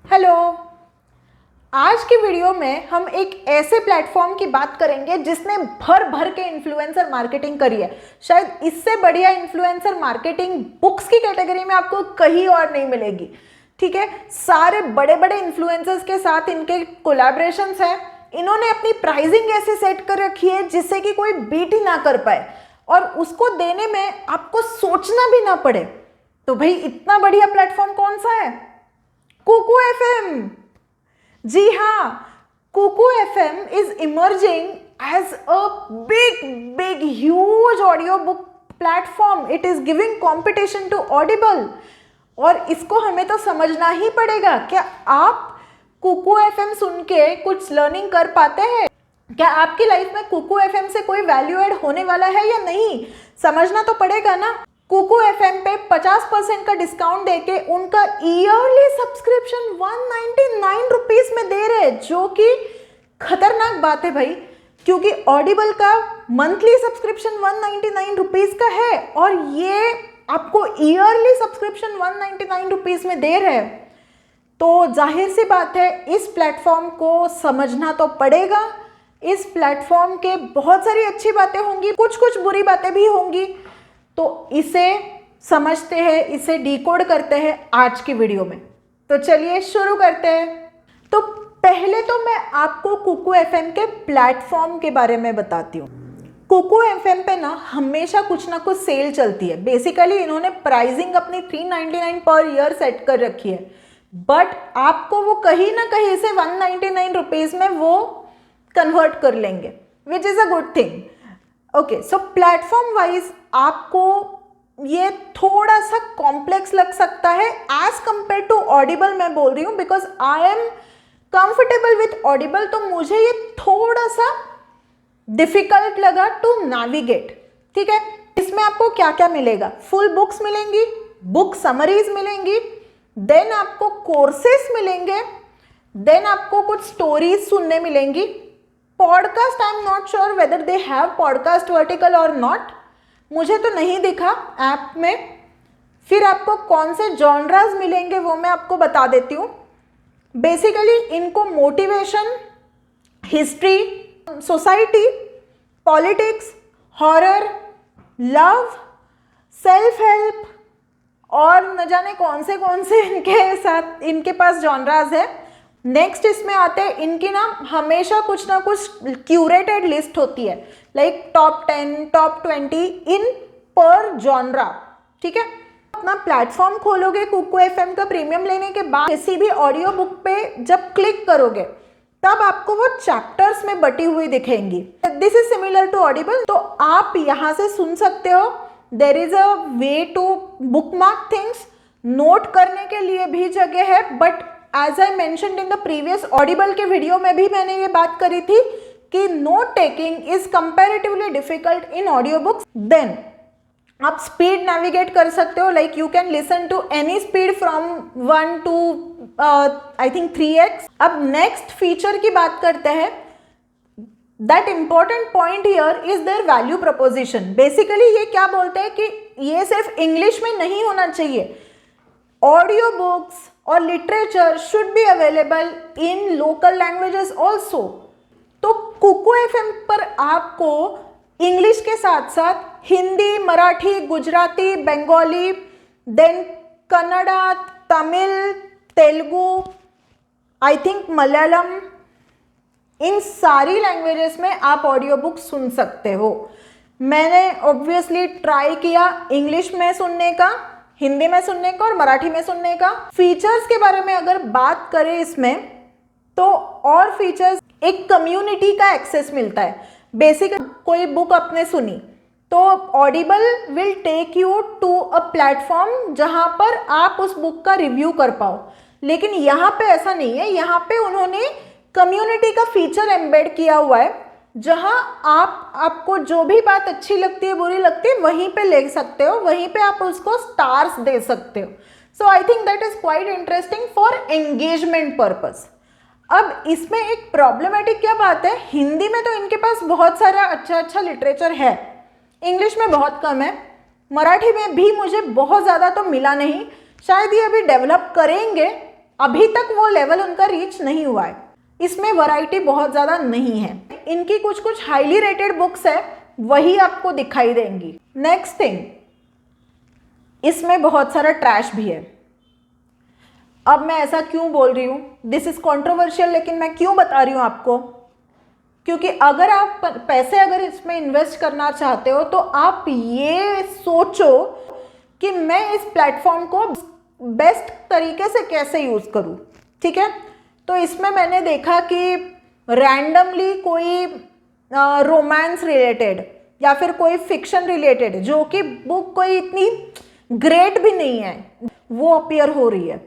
Hello. आज की video में हम एक ऐसे प्लेटफॉर्म की बात करेंगे जिसने भर भर के इन्फ्लुएंसर मार्केटिंग करी है। शायद इससे बढ़िया इन्फ्लुएंसर मार्केटिंग बुक्स की कैटेगरी में आपको कहीं और नहीं मिलेगी। ठीक है, सारे बड़े बड़े इन्फ्लुएंसर्स के साथ इनके कोलैबोरेशंस हैं। इन्होंने अपनी प्राइसिंग ऐसे सेट कर रखी है जिससे कि कोई बीट ही ना कर पाए और उसको देने में आपको सोचना भी ना पड़े। तो भाई इतना बढ़िया प्लेटफॉर्म कौन सा है? कुकू एफएम। जी हाँ, Kuku FM is emerging as a big huge audio book platform. It is giving competition to Audible. और इसको हमें तो समझना ही पड़ेगा। क्या आप कुकू एफएम सुन के कुछ लर्निंग कर पाते हैं? क्या आपकी लाइफ में कुकू एफएम से कोई वैल्यू ऐड होने वाला है या नहीं? समझना तो पड़ेगा ना। कुकू एफएम पे 50% का डिस्काउंट देके उनका ईयरली सब्सक्रिप्शन 199 रुपीज में दे रहे हैं, जो कि खतरनाक बात है भाई, क्योंकि ऑडिबल का मंथली सब्सक्रिप्शन 199 रुपीज का है और ये आपको ईयरली सब्सक्रिप्शन 199 रुपीज में दे रहे हैं। तो जाहिर सी बात है, इस प्लेटफॉर्म को समझना तो पड़ेगा। इस प्लेटफॉर्म के बहुत सारी अच्छी बातें होंगी, कुछ बुरी बातें भी होंगी। तो इसे समझते हैं, इसे डिकोड करते हैं आज की वीडियो में। तो चलिए शुरू करते हैं। तो पहले तो मैं आपको कुकू एफएम के प्लेटफॉर्म के बारे में बताती हूँ। कुकू एफएम पे ना हमेशा कुछ ना कुछ सेल चलती है। बेसिकली इन्होंने प्राइसिंग अपनी 399 पर ईयर सेट कर रखी है, बट आपको वो कहीं ना कहीं से 199 रुपीज में वो कन्वर्ट कर लेंगे, which is a good thing. Okay, so platform wise आपको ये थोड़ा सा कॉम्प्लेक्स लग सकता है एज कंपेयर टू ऑडिबल। मैं बोल रही हूँ because I am comfortable with Audible, तो मुझे ये थोड़ा सा डिफिकल्ट लगा टू नेविगेट। ठीक है, इसमें आपको क्या क्या मिलेगा? फुल बुक्स मिलेंगी, बुक समरीज मिलेंगी, देन आपको कोर्सेस मिलेंगे, देन आपको कुछ स्टोरीज सुनने मिलेंगी। Podcast, I am not sure whether they have podcast vertical और नॉट, मुझे तो नहीं दिखा ऐप में। फिर आपको कौन से जॉनराज मिलेंगे वो मैं आपको बता देती हूँ। बेसिकली इनको motivation, history, society, politics, horror, love, self help और न जाने कौन से इनके साथ इनके पास जॉनराज है। नेक्स्ट इसमें आते हैं, इनकी ना हमेशा कुछ ना कुछ क्यूरेटेड लिस्ट होती है, लाइक टॉप 10, टॉप 20 इन पर जॉनरा। ठीक है, अपना प्लेटफॉर्म खोलोगे कुकू एफएम का प्रीमियम लेने के बाद, किसी भी ऑडियो बुक पे जब क्लिक करोगे तब आपको वो चैप्टर्स में बटी हुई दिखेंगी। This is similar to Audible, तो आप यहाँ से सुन सकते हो। There is a way to bookmark things, note करने के लिए भी जगह है, but as I mentioned in the previous Audible के वीडियो में भी मैंने ये बात करी थी कि note taking is comparatively difficult in audio books. Then आप स्पीड नेविगेट कर सकते हो, like you can listen to any speed from 1 to I think 3x। अब नेक्स्ट फीचर की बात करते हैं। That important point here is their value preposition. Basically ये क्या बोलते हैं कि ये सिर्फ इंग्लिश में नहीं होना चाहिए, ऑडियो बुक्स और literature should be available in local languages also. तो कुकू एफएम पर आपको इंग्लिश के साथ साथ Hindi, Marathi, Gujarati, Bengali, then Kannada, Tamil, Telugu, I think Malayalam, इन सारी लैंग्वेजेस में आप ऑडियो बुक सुन सकते हो। मैंने ऑब्वियसली ट्राई किया इंग्लिश में सुनने का, हिंदी में सुनने का और मराठी में सुनने का। फीचर्स के बारे में अगर बात करें इसमें, तो और फीचर्स, एक कम्युनिटी का एक्सेस मिलता है। बेसिकली कोई बुक आपने सुनी तो Audible will take you to a platform जहां पर आप उस बुक का रिव्यू कर पाओ, लेकिन यहाँ पे ऐसा नहीं है। यहाँ पे उन्होंने कम्युनिटी का फीचर एम्बेड किया हुआ है, जहां आपको जो भी बात अच्छी लगती है, बुरी लगती है, वहीं पे ले सकते हो, वहीं पे आप उसको स्टार्स दे सकते हो। So I think that is quite interesting for engagement purpose. अब इसमें एक प्रॉब्लमेटिक क्या बात है, हिंदी में तो इनके पास बहुत सारा अच्छा लिटरेचर है, इंग्लिश में बहुत कम है, मराठी में भी मुझे बहुत ज़्यादा तो मिला नहीं। शायद ये अभी डेवलप करेंगे, अभी तक वो लेवल उनका रीच नहीं हुआ है। इसमें वैरायटी बहुत ज़्यादा नहीं है। इनकी कुछ कुछ हाईली रेटेड बुक्स है, वही आपको दिखाई देंगी। नेक्स्ट थिंग, इसमें बहुत सारा ट्रैश भी है। अब मैं ऐसा क्यों बोल रही हूँ, दिस इज कॉन्ट्रोवर्शियल, लेकिन मैं क्यों बता रही हूँ आपको, क्योंकि अगर आप पैसे अगर इसमें इन्वेस्ट करना चाहते हो तो आप ये सोचो कि मैं इस प्लेटफॉर्म को बेस्ट तरीके से कैसे यूज़ करूँ। ठीक है, तो इसमें मैंने देखा कि रैंडमली कोई रोमांस रिलेटेड या फिर कोई फिक्शन रिलेटेड, जो कि बुक कोई इतनी ग्रेट भी नहीं है, वो अपीयर हो रही है,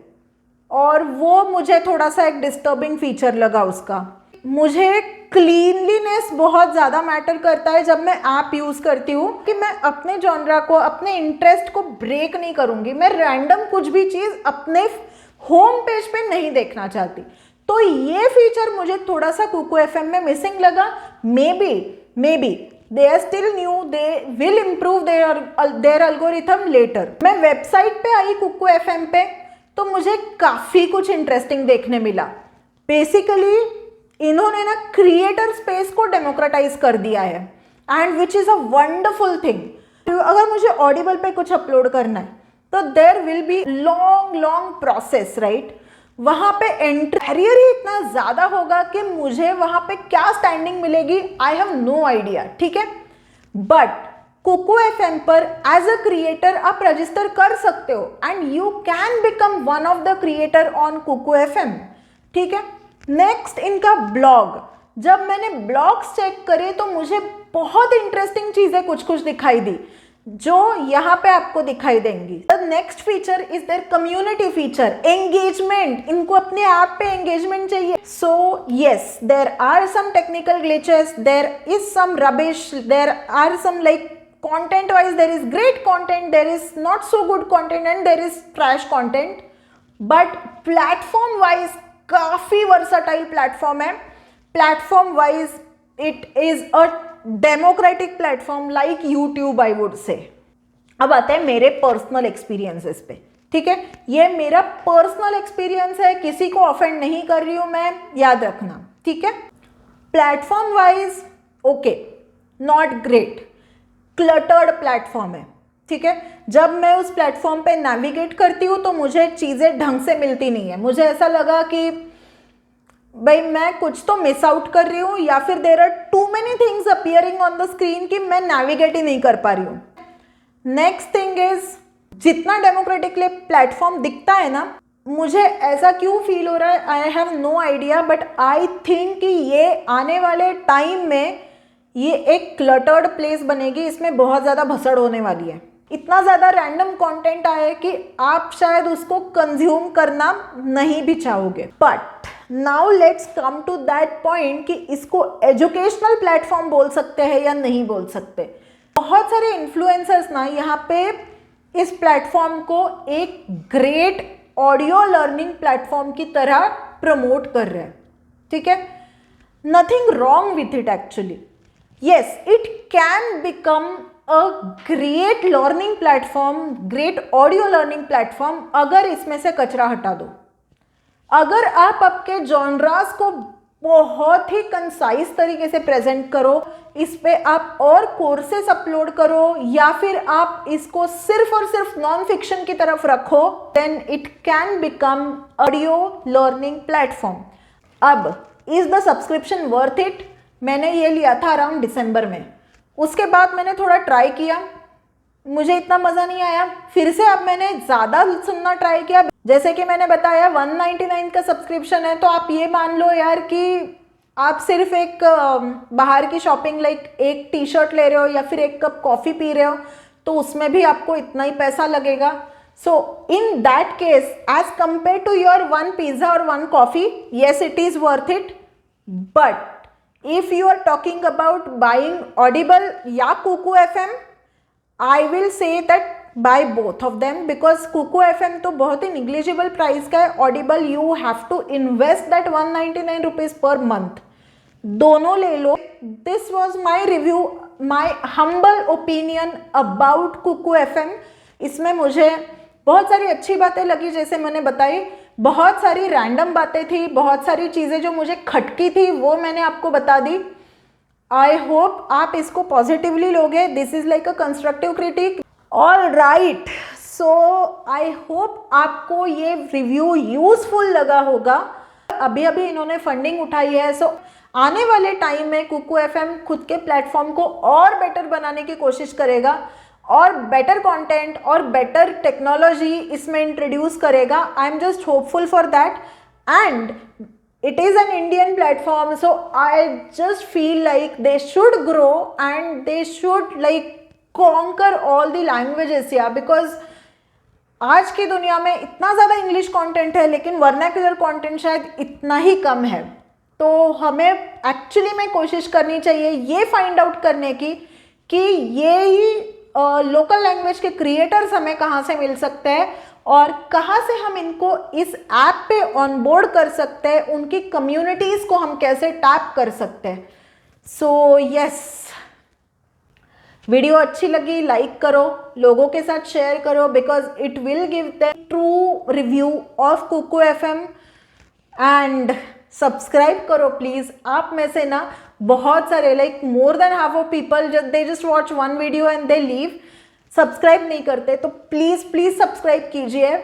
और वो मुझे थोड़ा सा एक डिस्टर्बिंग फीचर लगा उसका। मुझे क्लीनलीनेस बहुत ज़्यादा मैटर करता है जब मैं ऐप यूज़ करती हूँ, कि मैं अपने जॉनरा को, अपने इंटरेस्ट को ब्रेक नहीं करूँगी। मैं रैंडम कुछ भी चीज़ अपने होम पेज पे नहीं देखना चाहती। तो ये फीचर मुझे थोड़ा सा कुकू एफएम में मिसिंग लगा। May be they are still new, they will improve their algorithm later. मैं वेबसाइट पे आई कुकू एफएम पे, तो मुझे काफ़ी कुछ इंटरेस्टिंग देखने मिला। बेसिकली इन्होंने ना क्रिएटर स्पेस को डेमोक्रेटाइज कर दिया है, and which is a wonderful thing. अगर मुझे ऑडिबल पे कुछ अपलोड करना है तो there will be long process, right. वहाँ पे एंट्रियर ही इतना ज़्यादा होगा कि मुझे वहाँ पे क्या स्टैंडिंग मिलेगी, आई हैव नो आइडिया। ठीक है, बट कुकू एफएम पर एज अ क्रिएटर आप रजिस्टर कर सकते हो, and you can become one of the creator on Kuku FM. ठीक है, नेक्स्ट इनका ब्लॉग। जब मैंने ब्लॉग्स चेक करे तो मुझे बहुत इंटरेस्टिंग चीज़ें कुछ कुछ दिखाई दी, जो यहाँ पे आपको दिखाई देंगी। The next feature is their community feature, engagement. इनको अपने ऐप पे एंगेजमेंट चाहिए। So yes, there are some technical glitches, there is some rubbish, there are some like content wise there is great content, there is not so good content, and there is trash content, but platform wise काफी versatile platform है। platform wise it is a democratic platform like YouTube I would say। अब आते हैं मेरे personal experiences पे। ठीक है, ये मेरा पर्सनल एक्सपीरियंस है, किसी को ऑफेंड नहीं कर रही हूं मैं, याद रखना। ठीक है, platform wise okay, not great, cluttered platform है। ठीक है, जब मैं उस प्लेटफॉर्म पे नेविगेट करती हूँ तो मुझे चीज़ें ढंग से मिलती नहीं है। मुझे ऐसा लगा कि भाई मैं कुछ तो मिस आउट कर रही हूँ, या फिर there are too many things appearing on the screen कि मैं नेविगेट ही नहीं कर पा रही हूँ। नेक्स्ट थिंग इज, जितना डेमोक्रेटिकली प्लेटफॉर्म दिखता है ना, मुझे ऐसा क्यों फील हो रहा है, I have no idea, but I think कि ये आने वाले टाइम में ये एक क्लटर्ड प्लेस बनेगी। इसमें बहुत ज़्यादा भसड़ होने वाली है, इतना ज़्यादा रैंडम कंटेंट आया कि आप शायद उसको कंज्यूम करना नहीं भी चाहोगे। But now let's come to that point कि इसको एजुकेशनल प्लेटफॉर्म बोल सकते हैं या नहीं बोल सकते। बहुत सारे इन्फ्लुएंसर्स ना यहाँ पे इस प्लेटफॉर्म को एक ग्रेट ऑडियो लर्निंग प्लेटफॉर्म की तरह प्रमोट कर रहे हैं। ठीक है, nothing wrong with it actually. Yes, it can become a great learning platform, great audio learning platform, अगर इसमें से कचरा हटा दो। अगर आप आपके जॉनरास को बहुत ही कंसाइज तरीके से प्रेजेंट करो, इस पे आप और कोर्सेस अपलोड करो, या फिर आप इसको सिर्फ और सिर्फ नॉन फिक्शन की तरफ रखो, then it can become audio learning platform। अब is the subscription worth it? मैंने ये लिया था अराउंड दिसंबर में। उसके बाद मैंने थोड़ा ट्राई किया, मुझे इतना मज़ा नहीं आया। फिर से अब मैंने ज़्यादा सुनना ट्राई किया। जैसे कि मैंने बताया 199 का सब्सक्रिप्शन है, तो आप ये मान लो यार कि आप सिर्फ एक बाहर की शॉपिंग लाइक एक टी शर्ट ले रहे हो या फिर एक कप कॉफ़ी पी रहे हो, तो उसमें भी आपको इतना ही पैसा लगेगा। So in that case as compare to your one pizza और one coffee, yes it is worth it. But if you are talking about buying Audible या Kuku FM, I will say that buy both of them, because Kuku FM तो बहुत ही negligible price का है। Audible you have to invest that 199 rupees per month। दोनों ले लो। This was my review, my humble opinion about Kuku FM। इसमें मुझे बहुत सारी अच्छी बातें लगी जैसे मैंने बताई, बहुत सारी रैंडम बातें थी, बहुत सारी चीज़ें जो मुझे खटकी थी वो मैंने आपको बता दी। आई होप आप इसको पॉजिटिवली लोगे। This is like a constructive critic. All right, so I hope आपको ये रिव्यू यूजफुल लगा होगा। अभी अभी इन्होंने फंडिंग उठाई है, सो आने वाले टाइम में कुकू एफएम खुद के प्लेटफॉर्म को और बेटर बनाने की कोशिश करेगा और बेटर कंटेंट और बेटर टेक्नोलॉजी इसमें इंट्रोड्यूस करेगा। I am just hopeful for that and it is an Indian platform, so I just feel like they should grow and they should like conquer all the languages here, because आज की दुनिया में इतना ज़्यादा English content है लेकिन vernacular content शायद इतना ही कम है। तो हमें एक्चुअली में कोशिश करनी चाहिए ये फाइंड आउट करने की कि ये ही लोकल लैंग्वेज के क्रिएटर्स हमें कहाँ से मिल सकते हैं और कहाँ से हम इनको इस ऐप पे ऑनबोर्ड कर सकते हैं, उनकी कम्युनिटीज़ को हम कैसे टैप कर सकते हैं। सो यस, वीडियो अच्छी लगी लाइक करो, लोगों के साथ शेयर करो, because it will give the true review of Kuku FM and subscribe करो प्लीज़। आप में से ना बहुत सारे like more than half of people they just watch one video and they leave, subscribe नहीं करते। तो प्लीज़ प्लीज़ सब्सक्राइब कीजिए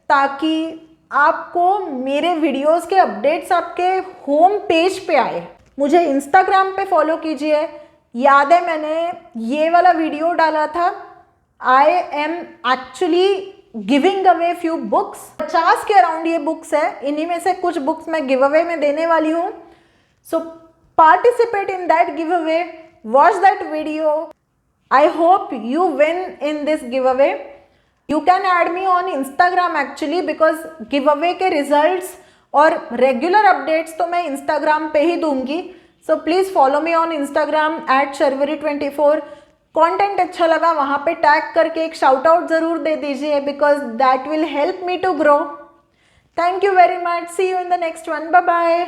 ताकि आपको मेरे वीडियोस के अपडेट्स आपके होम पेज पे आए। मुझे इंस्टाग्राम पे फॉलो कीजिए। याद है मैंने ये वाला वीडियो डाला था, I am actually giving away few books, 50 के अराउंड ये बुक्स है, इन्हीं में से कुछ बुक्स मैं गिव अवे में देने वाली हूँ। सो participate in that give away, watch that video. I hope you win in this giveaway. You can add me on Instagram actually, because giveaway के results और regular updates तो मैं Instagram पे ही दूंगी। So please follow me on Instagram @sharvari24। Content अच्छा लगा वहाँ पे टैग करके एक शाउट आउट ज़रूर दे दीजिए, because that will help me to grow. Thank you very much. See you in the next one. Bye bye.